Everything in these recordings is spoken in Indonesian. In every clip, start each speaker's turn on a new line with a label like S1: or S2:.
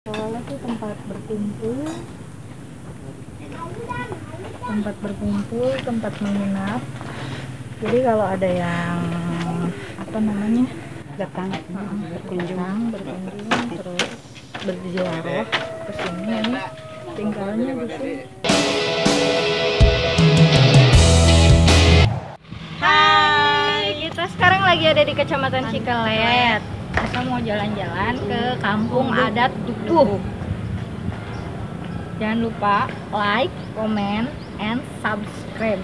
S1: Soalnya tuh tempat menginap. Jadi kalau ada yang
S2: datang berkunjung
S1: terus berziarah ke sini, tinggalnya di sini. Hai, kita sekarang lagi ada di Kecamatan Cikalet. Kita mau jalan-jalan ke Kampung Adat Dukuh. Jangan lupa like, comment, and subscribe.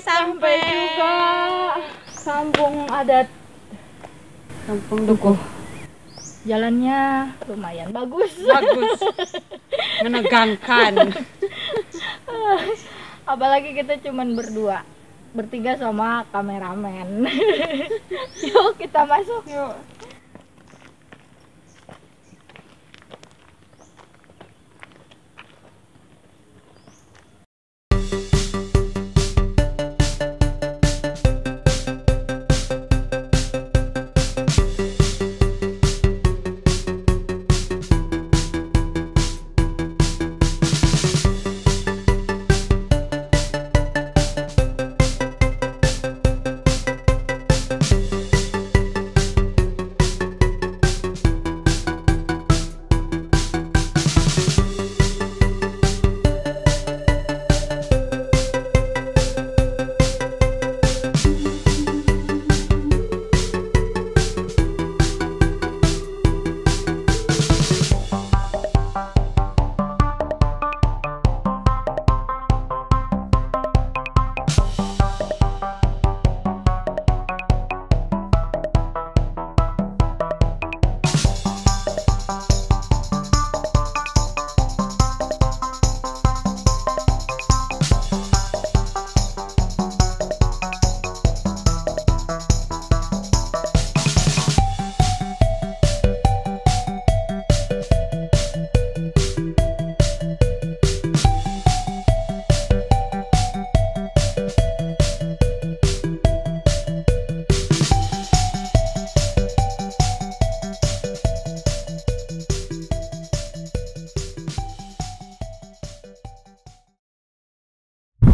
S1: Sampai juga Kampung Adat
S2: Kampung Dukuh.
S1: Jalannya lumayan bagus,
S2: Menegangkan.
S1: apalagi kita cuman bertiga sama kameramen. Yuk kita masuk yuk.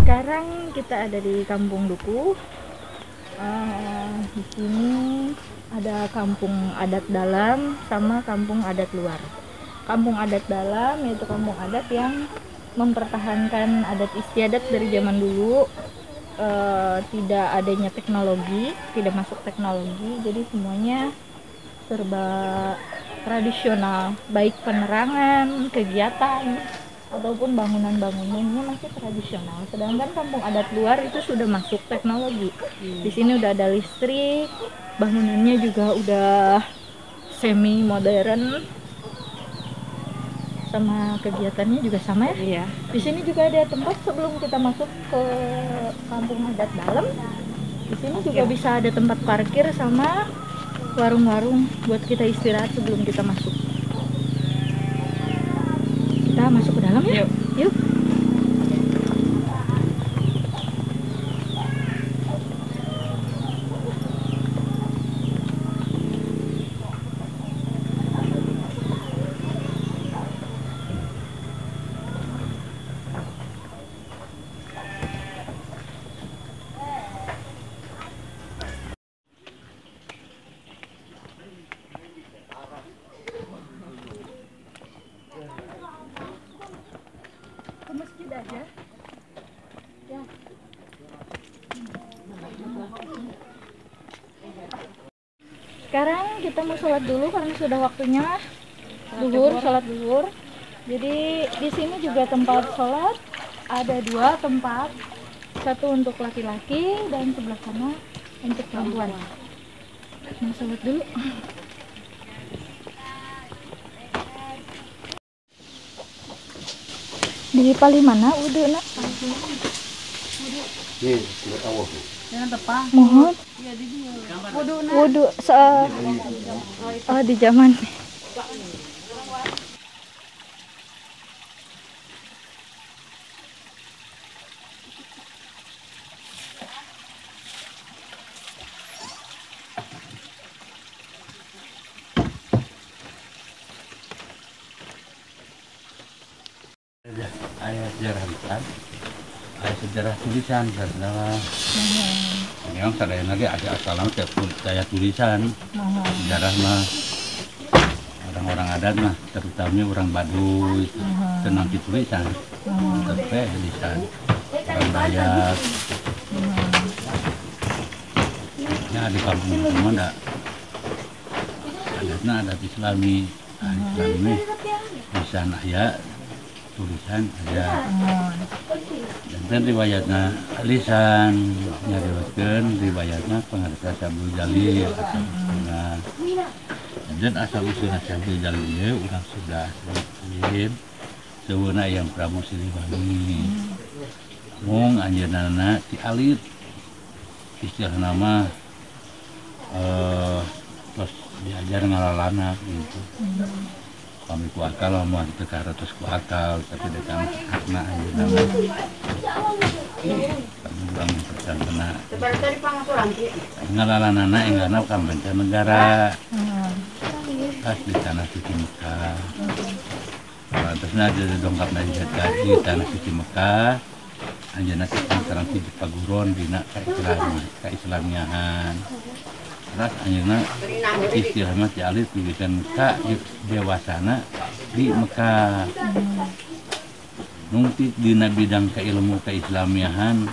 S1: Sekarang kita ada di Kampung Dukuh. Di sini ada kampung adat dalam sama kampung adat luar. Kampung adat dalam yaitu kampung adat yang mempertahankan adat istiadat dari zaman dulu. tidak adanya teknologi, tidak masuk teknologi, jadi semuanya serba tradisional, baik penerangan, kegiatan ataupun bangunan-bangunannya masih tradisional. Sedangkan kampung adat luar itu sudah masuk teknologi. Di sini udah ada listrik, bangunannya juga udah semi modern, sama kegiatannya juga sama ya.
S2: Iya.
S1: Di sini juga ada tempat sebelum kita masuk ke kampung adat dalam. Di sini juga bisa ada tempat parkir sama warung-warung buat kita istirahat sebelum kita masuk. Kita masuk ke dalam ya. Yuk. Ke masjid aja. Ya. Sekarang kita mau sholat dulu karena sudah waktunya zuhur, sholat zuhur. Jadi di sini juga tempat sholat ada 2 tempat, satu untuk laki-laki dan sebelah sana untuk perempuan. Mau sholat dulu. Di paling mana wudhu nak? Mohon. Wudhu di zaman.
S3: Ayah sejarah lisan, ayah sejarah tulisan karena memang sadaya lagi ada asalan saya tulisan sejarah mah orang-orang adat mah terutamanya orang Baduy tenang di tulisan tapi tulisan orang Dayak ya di kampung semua adatnya adat Islami Islami lisan ayah tulisan ada dan riwayatnya lisan nyariwatkeun riwayatnya pengarsa Syabul Jalil dan asal usulna Syabul Jalil ieu urang sudah muslim seunna yang Pramu Siliwangi mung anjeunna ti alit istilah nama terus diajar ngalalana gitu kami ku akal mau ditekar terus ku akal tapi dekan hakna aja kami bang percaya kena ngalalanana enggana kambenca negara pas di tanah suci Mekah terusnya ada dongkap di tanah suci Mekah anjana kita sekarang di paguron dina keislamiahan terus anjeunna istilahna ti alit tulisan Mekah dewasana di Mekah. Nungti dina bidang keilmu keislamiahan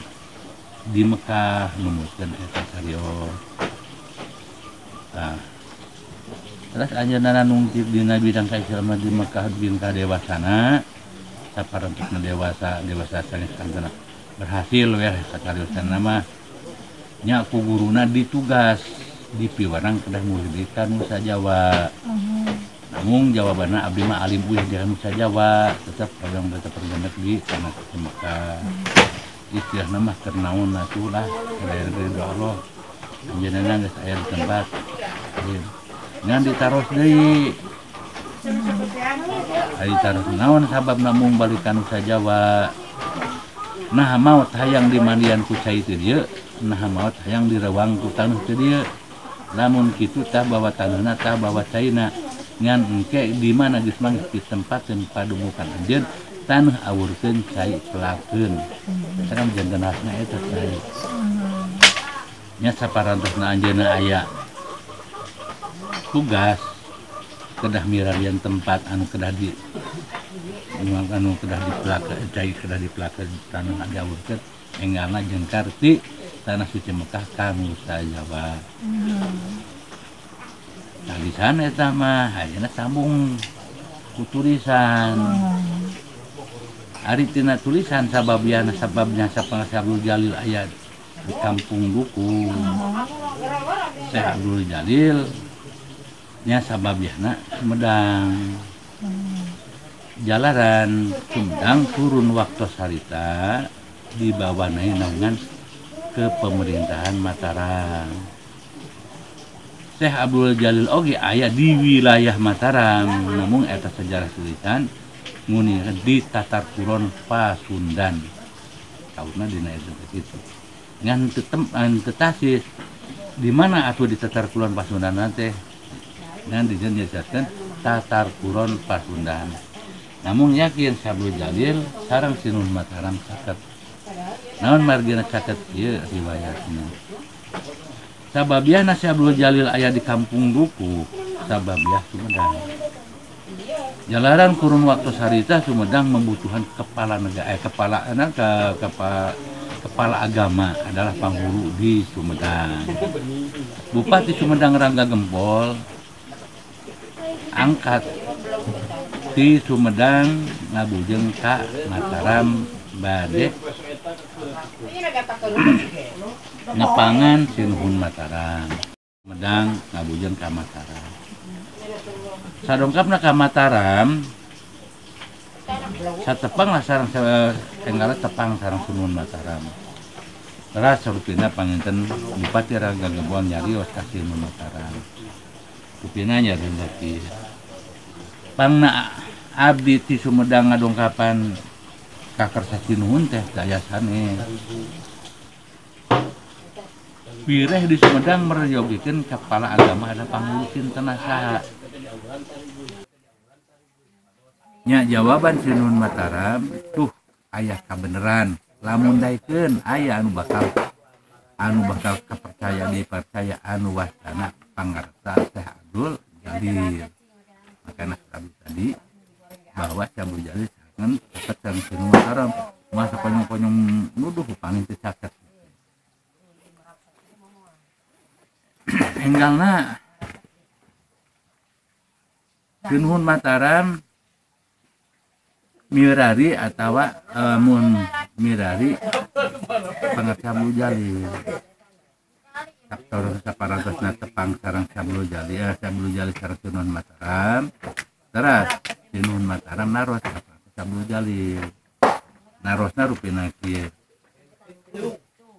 S3: di Mekah numuskeun eta cariyos. Nah, terus anjeunna nungti dina bidang keislamiahan di Mekah bidang dewasana saparantusna dewasa sanes kantana berhasil we sacariosan mah nya ku guruna ditugas di piwarang kedah mulidikan Nusa Jawa. Namun jawabannya abdi mah alim uyah di Nusa Jawa, tetap orang tetap pergendak di tanah Mekah. Istilah nama kernaun natulah, kelayan ridho Allah. Anjeunna geus aya di tempat. Ngan ditaros deui. Ari taros naon sabab namung balik ka Nusa Jawa. Nah maot hayang di mandian ku cai teu dieu, nah maot hayang direwang ku taneuh teu dieu. Lamun kitu tah bawa tanahna tah bawa caina ngan engke di mana geus mangis ditempakeun padumukan anjeun taneuh awurkeun cai pelakeun sareng jantenasna eta cai nya saparantosna anjeunna aya tugas kedah mirarian tempat anu kedah di pelake cai kedah di pelake taneuh diawurkeun enggalna jengkar ti tanah suci Mekah ka Nusa Jawa. Nah di sana eta mah ayeuna sambung ku tulisan. Ari tina tulisan sababnya Syekh Abdul Jalil aya di Kampung Duku. Syekh Abdul Jalil nya sababiana Sumedang. Jalaran Sumedang turun waktu sarita di bawah naungan ke pemerintahan Mataram. Syekh Abdul Jalil oge aya di wilayah Mataram, namun eta sejarah tulisan ngunirkeun di Tatar Kulon Pasundan. Kauna dina eta kitu. Ngan teu tasis di mana atuh di Tatar Kulon Pasundan teh? Ngan dijelaskeun Tatar Kulon Pasundan. Namun yakin Syekh Abdul Jalil sareng Sinun Mataram caket. Naon margina caket ieu riwayatna. Sababiana Syekh Abdul Jalil aya di Kampung Duku, sababiah Sumedang. Jalaran kurun waktu sarita Sumedang membutuhkan kepala negara, kepala agama adalah panghulu di Sumedang. Bupati Sumedang Rangga Gempol angkat di Sumedang ngabujeng ka Mataram bade nepangan Sinuhun Mataram. Sumedang ngabujeng ka Mataram. Sadongkapna ka Mataram satepang lah sareng tenggara tepang sareng Sinuhun Mataram. Teras sarupina panginten Bupati Rangga Gempol nyarios ka Sinuhun Mataram. Kupina nyarios lagi. Pangna abdi ti Sumedang ngadongkapan ka Kersa Sinuhun teh daya sanes. Wireh di Sumedang merejogikeun kepala agama ada panghulu sinten saha. Nya jawaban Sinuhun Mataram tuh aya kabeneran lamun daekeun aya anu bakal dipercaya anu wastana pangarsa Syekh Abdul Jalil. Makanya tadi bahwa Syekh Abdul Jalil sangat caket sareng Sinuhun Mataram masa konyong-konyong nuduh paling teu caket. Enggalna Sinuhun Mataram mirari atawa mun mirari pangarsa Abdul Jalil. Faktor saparantosna tepang sareng Syekh Abdul Jalil sareng Sinuhun Mataram. Teras Sinuhun Mataram naros ka Abdul Jalil. Narosna rupina kieu.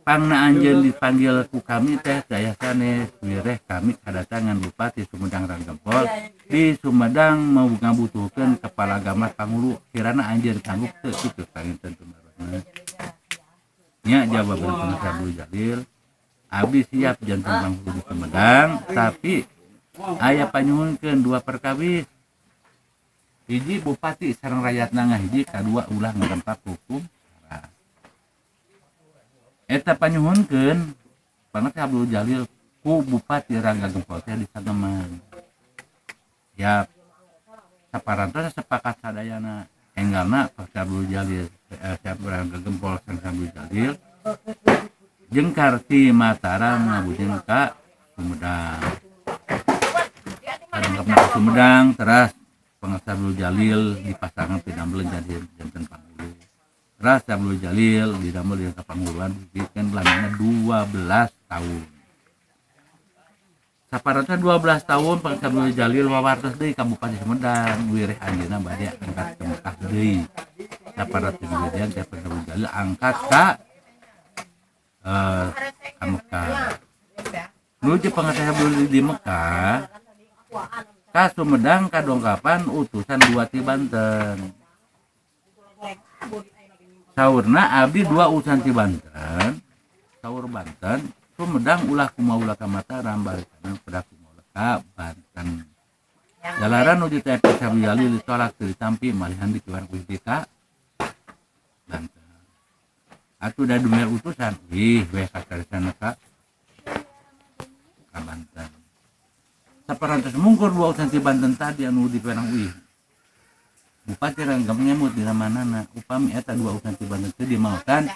S3: Pangna anjeun dipanggil ku kami teh daya sanes wireh kami kadatangan Bupati Sumedang Rangga Gempol di Sumedang mau ngabutuhkeun kepala agama panghulu kirana anjeun sanggup teu kitu panginten tumarosna. Nya jawaban Syekh Abdul Jalil abdi siap janten panghulu di Sumedang tapi aya panyuhunkeun dua perkawis. Hiji bupati sareng rakyatna ngahiji, kadua ulah ngarempak hukum. Eta panyuhunkeun pangarsa Abdul Jalil ku Bupati Rangga Gempol teh disageman. Ya saparantosna sepakat sadayana enggalna Syekh Abdul Jalil Syekh Rangga Gempol sareng Abdul Jalil jengkar ti Mataram ngabujeng ka Sumedang. Kadangkapna ka Sumedang teras pangarsa Abdul Jalil dipasangkan pinambel jadi janten panghulu. Teras Abdul Jalil didamel di kapanghuluan bikin lamina 12 tahun. Saparantosna 12 tahun pangarsa Abdul Jalil wawartos deui ka Bupati Sumedang wireh anjeunna bade angkat ke Mekah deui. Saparantosna kemudian Syekh Abdul Jalil angkat ka Mekah. Nuju pangarsa Abdul Jalil di Mekah ka Sumedang kadongkapan utusan dua ti Banten. Saurna abdi dua utusan ti Banten. Saur Banten Sumedang ulah kumaha ka Mataram barikana pada kumaha ka Banten. Jalaran nuju teh Syekh Abdul Jalil ditolak teu ditampi malihan dikeluar ku ka Banten. Atuh da dunia utusan we kasaresana ka Banten. Saparantos mungkur dua utusan ti Banten tadi anu di Penang Bupati Rangga nyamut di manana upami eta dua utusan ti Banten teu dimaokan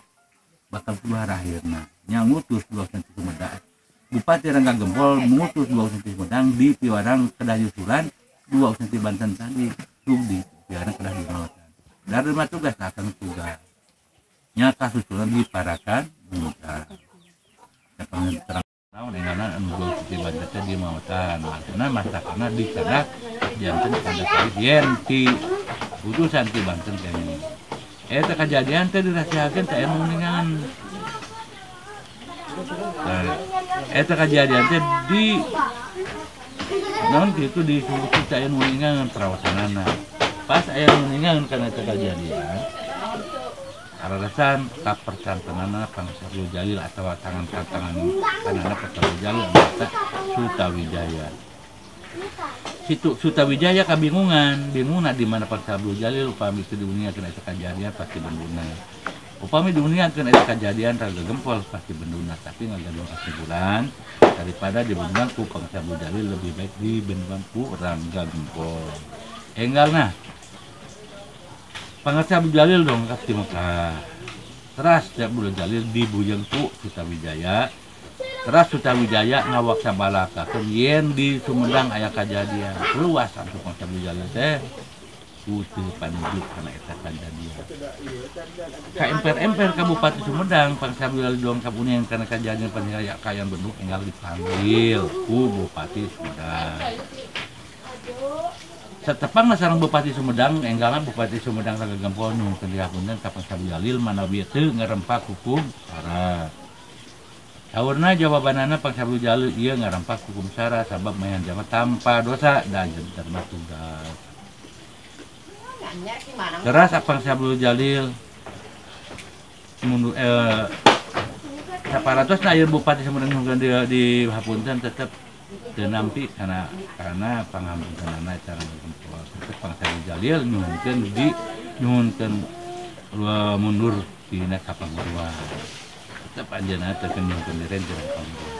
S3: bakal keluar akhirna nya ngutus 2 cm Sumedang. Bupati Rangga Gempol mengutus 2 cm Sumedang di Piwarang Kedah Yusulan 2 cm Banten tadi di Piwarang Kedah Yusulan. Dari rumah tugas akan tugas nya kasusulan di Parakan Muta. Kapan terang tahun engana anu 2 cm Banten di Mawatan. Karena masakana di sana janten pada kali yenti utusan ti Banten kene. Eta kejadian teh dirahasiakeun teh anu ningan. Eta kejadian teh di naon kitu di suku kita anu ningan perawasanana. Pas aya nu ningan kana eta kejadian. Ararasan kapercantenana Pangsabul Jalil atau tangan kanana Pangsabul Jalil eta Sutawijaya. Situ Sutawijaya kabingungan, bingung di mana Pangsabul Jalil upami di dunia kena eta kejadian pasti benduna. Upami di dunia kena eta kejadian Rangga Gempol pasti benduna, tapi ngagaduh kesimpulan daripada dibendungan ku Pangsabul Jalil lebih baik dibendungan ku Rangga Gempol. Enggalna Pangsabul Jalil dong kap di Mekah. Teras Pangsabul Jalil dibujeng ku Sutawijaya. Teras Sutawijaya ngawaksa balaka yen di Sumedang aya kejadian luas untuk Pangsabul Jalil teh putih panujuk karena eta kejadian ka emper Kabupaten Sumedang Pangsabul Jalil dong kapunian karena kejadian panjaya kayan bentuk enggal dipanggil ku Bupati Sumedang. Setepang sareng Bupati Sumedang enggalna Bupati Sumedang Rangga Gempol nyuhun dihapunten ka Pangsabul Jalil manawi teu ngarempak hukum sara. Saurna jawabanana Pangsabul Jalil ieu ngarempak hukum sara sabab mayan jama tanpa dosa dan terima tugas. Teras Pangsabul Jalil mundur saparatosna ieu Bupati Sumedang nyuhun di hapunten tetep teu nampi karena pangampuntenana cara Gempol. Tetep Pangsabul Jalil nyuhunkeun mundur dina kapanguruan. Tetap anjeunna teh nyuhunkeun diren cenah panguruan.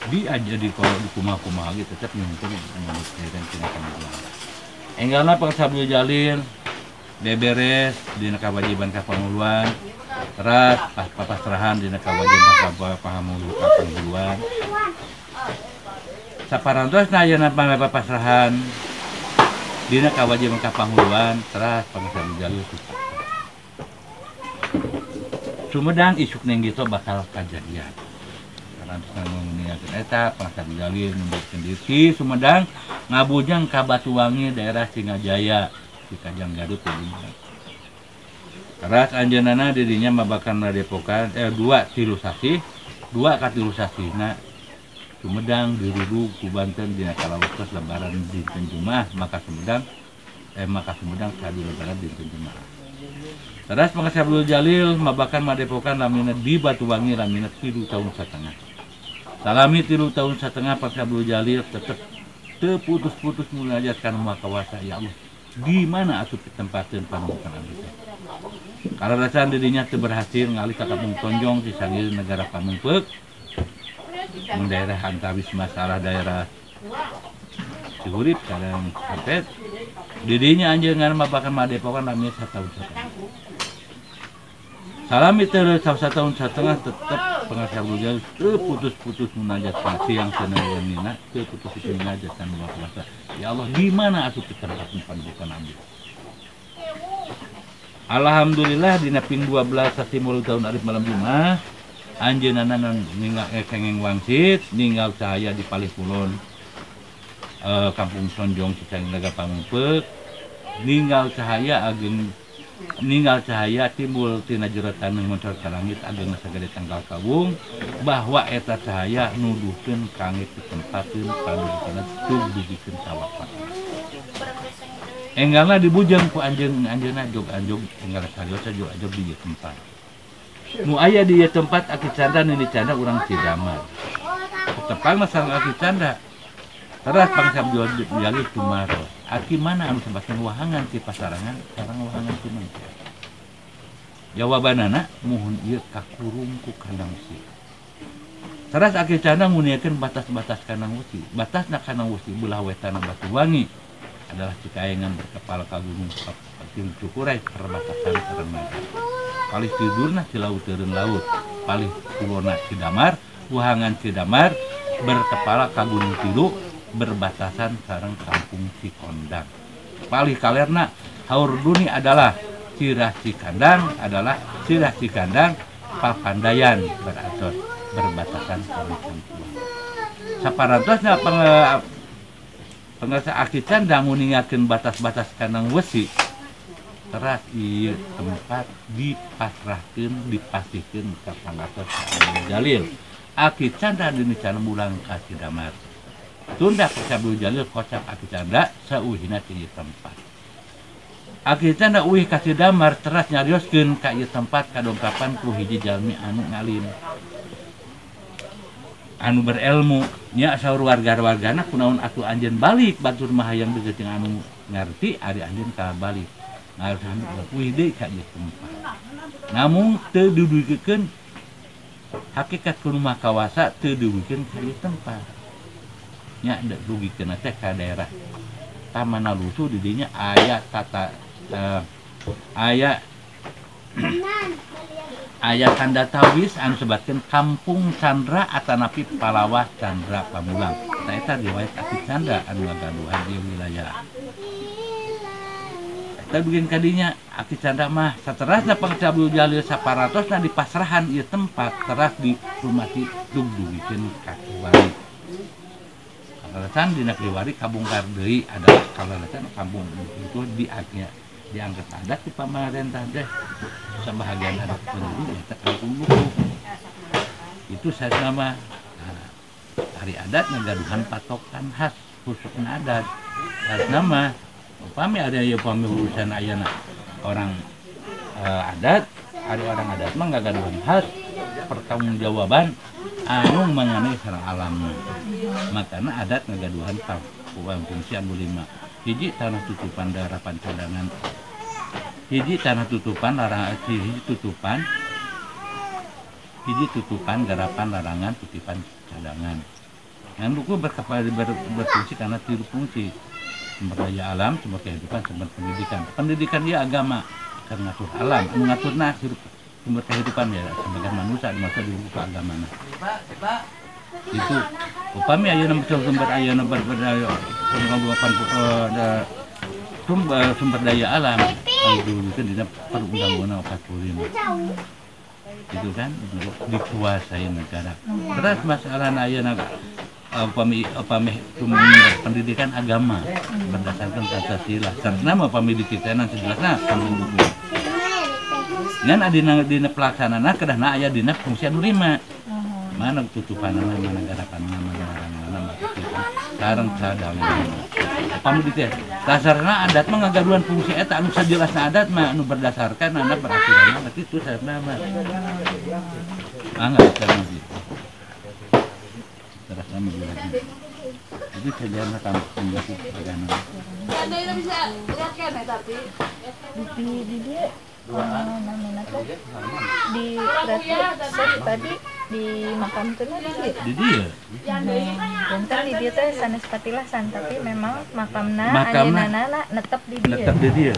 S3: Di aja di kumaha-kumaha ge tetep nyuhunkeun diren cenah panguruan. Enggalna Pangsabul Jalil beberes dina kawajiban kapanguruan. Teras pasrahan dina kawajiban kapanguruan. Saparantosna ayeuna pasrahan dina kawajiban kapanguruan teras Pangsabul Jalil Sumedang isuk neng gitu bakal kejadian. Karena mengingatkan eta Pangsabul Jalil mundurkeun diri Sumedang ngabujang ka Batuwangi daerah Singajaya di Kajang Garut teh. Teras anjeunna didinya mabakan Depokan 2 3 sasina Sumedang dirudu ku Banten dina kalawektos lebaran dinten Jumaah maka Sumedang kadu lebaran dinten Jumaah. Teras Pangsabul Jalil mabakan Madepokan lamina di Batuwangi lamina 3 tahun setengah. Salami 3 tahun setengah Pangsabul Jalil tetap teu putus-putus munajat kana Maha Kuasa ya Allah. Di mana asup ditempakeun panututan abdi teh. Kararasan didinya teu berhasil ngalih ka Kampung Tonjong di sangeueun negara Pamengpeuk. Mun daerah antawis masalah daerah Cihurip sareng Kapet. Didinya anjeungan mabakan Madepokan lamina 1 tahun setengah. Salami terus 1 tahun setengah tetap Pangsabul Jalil putus-putus munajat siang seneunina putus-putus munajat kana Maha Kuasa. Ya Allah, di mana asup ditempakeun panututan abdi? Alhamdulillah dina ping 12 Satimul tahun arif malam Jumaah anjeunna ninggal kengeng wangsit ninggal cahaya di Palih Kulon Kampung Sonjong Cicang Naga Pamengpeuk ninggal cahaya timbul tina jero taneuh moncor ka langit ageuna sagede tanggal kawung bahwa eta cahaya nuduhkeun kangit ditempakeun panututanna tug dugikeun tawakal. Enggalna dibujang ku anjeunna jog-anjog enggal sariosa jog-anjog di tempat. Nu aya di tempat Aki Canda nini Canda urang Cidamar. Tepangna sareng Aki Canda. Teras Pangsabul Jalil Tumaro. Aki mana anu sebagian wahangan ti pasarangan sareng wahangan ti manusia. Jawabanana muhun ieu kakurung ku kandang wesi. Teras Aki Canda nguniekeun batas-batas kandang wesi. Batasna kandang wesi belah wetan Batuwangi adalah Cikayengan berkepala ka Gunung Cukurai perbatasan sareng Naga. paling tidurna di laut teureun laut, paling kulona Cidamar, uhangan Cidamar berkepala ka Gunung Tilu berbatasan sareng Kampung Cikondang. Paling kalerna haur duni adalah Cirah Cikandang Papandayan berasos berbatasan sareng Cangkuang. Saparantosna pengersa Aki Candang nguningakeun batas-batas kanang wesi teras ieu tempat dipasrahkeun ka pangatos Abdul Jalil. Aki Canda dini can bulan ka Cidamar. Tunda ka Abdul Jalil kocap Aki Canda sauhina ti tempat. Aki Canda uih ka Cidamar teras nyarioskeun ka ieu tempat kadongkapan ku hiji jalmi anu ngalim. Anu berilmu nya saur warga-wargana kunaon atuh anjeun balik batur mah hayang deukeut anu ngarti ari anjeun ka balik. Ngaran uih deui ka ieu tempat. Namun teu duduikeun hakikat kumaha kawasa teu duduikeun ka ieu tempat. Nya da dugikeun teh ka daerah Taman Lusu di dinya aya tata aya tanda tawis anu sebatkeun Kampung Candra atanapi Palawah Candra Pamulang. Eta eta riwayat Aki Canda anu ngagaduhan di wilayah. Eta bikin kadinya Aki Canda mah saterasna Pangsa Abdul Jalil saparatosna di pasrahan ieu tempat teras di rumah ti dugikeun ka Kiwari. Kalalesan dina Kiwari kabongkar deui adalah kalalesan kampung itu diangkat adat di pamarentah teh sebahagian adat penduduk eta kampung Dukuh. Itu saya nama hari adat ngagaduhan patokan khas khususna adat. Khas nama upami ada ya upami urusan ayana orang adat, ada orang adat mah ngagaduhan khas pertanggungjawaban anu mengenai sareng alam. Makana adat ngagaduhan fungsi anu 5. Hiji tanah tutupan garapan cadangan, hiji tanah tutupan tutupan garapan larangan titipan cadangan. Yang buku berfungsi karena 3 fungsi: sumber daya alam, sumber kehidupan, sumber pendidikan. Pendidikan dia agama karena ngatur alam, mengaturna sumber kehidupan ya sebagai manusia dimaksud di buku agama. Itu upami ayeuna sumber ayeuna berdaya sumber daya alam dulu kan dina perundang-undang 45 itu kan dikuasai negara. Terus masalah ayeuna upami sumber pendidikan agama berdasarkan Pancasila sareng upami dititenan sejelasna penduduk. Ngan dina pelaksanana kedahna aya dina fungsi anu 5. Mana tutupanana, mana garapanana, mana laranganana, sareng cadangan. Upami diteh dasarna adat mah ngagaduhan fungsi eta anu sajelasna adat mah anu berdasarkan ana peraturan mah kitu sareng mah. Angga sareng kitu. Terus nama lagi. Itu sejarah kampung itu agama.
S4: Ada yang bisa lihat kan tapi
S1: di dia namanya tuh di kereta tadi di makam kena
S3: Di dia.
S1: dan di dia teh sanes patilasan tapi memang makamna
S3: Makamna
S1: ayeuna netep di dia.
S3: Netep di dia.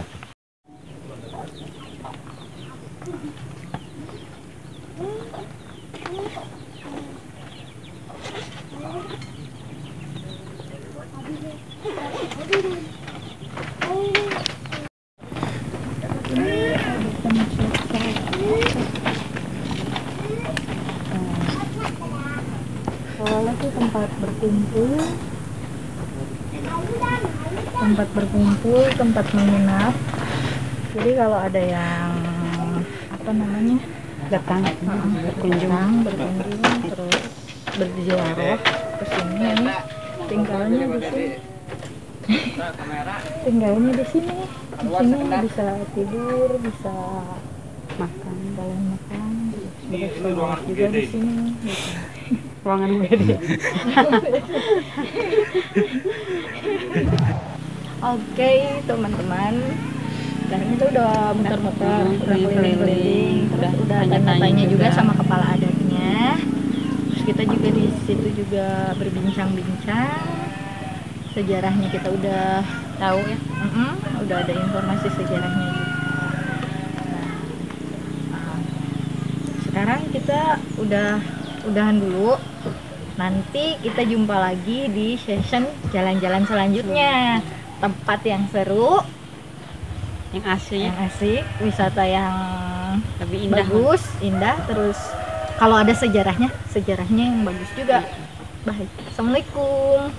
S1: Awalnya tuh tempat berkumpul, tempat menginap. Jadi kalau ada yang
S2: datang berkunjung
S1: terus berziarah ke sini, tinggalnya di sini. Tinggalnya di sini. Di sini bisa tidur, bisa
S2: makan
S1: kalian makan, bisa sholat juga di sini.
S2: ruangan WD.
S1: Oke, teman-teman. Sekarang itu udah muter-muter, udah keliling-keliling, terus udah tanya-tanya juga sama kepala adatnya. Terus kita juga di situ juga berbincang-bincang. Sejarahnya kita udah tahu ya. Udah ada informasi sejarahnya juga. Nah, sekarang kita udahan dulu. Nanti kita jumpa lagi di session jalan-jalan selanjutnya. Tempat yang seru,
S2: yang
S1: yang asik, wisata yang
S2: lebih indah.
S1: bagus, indah. Terus kalau ada sejarahnya yang bagus juga. Baik. Assalamualaikum.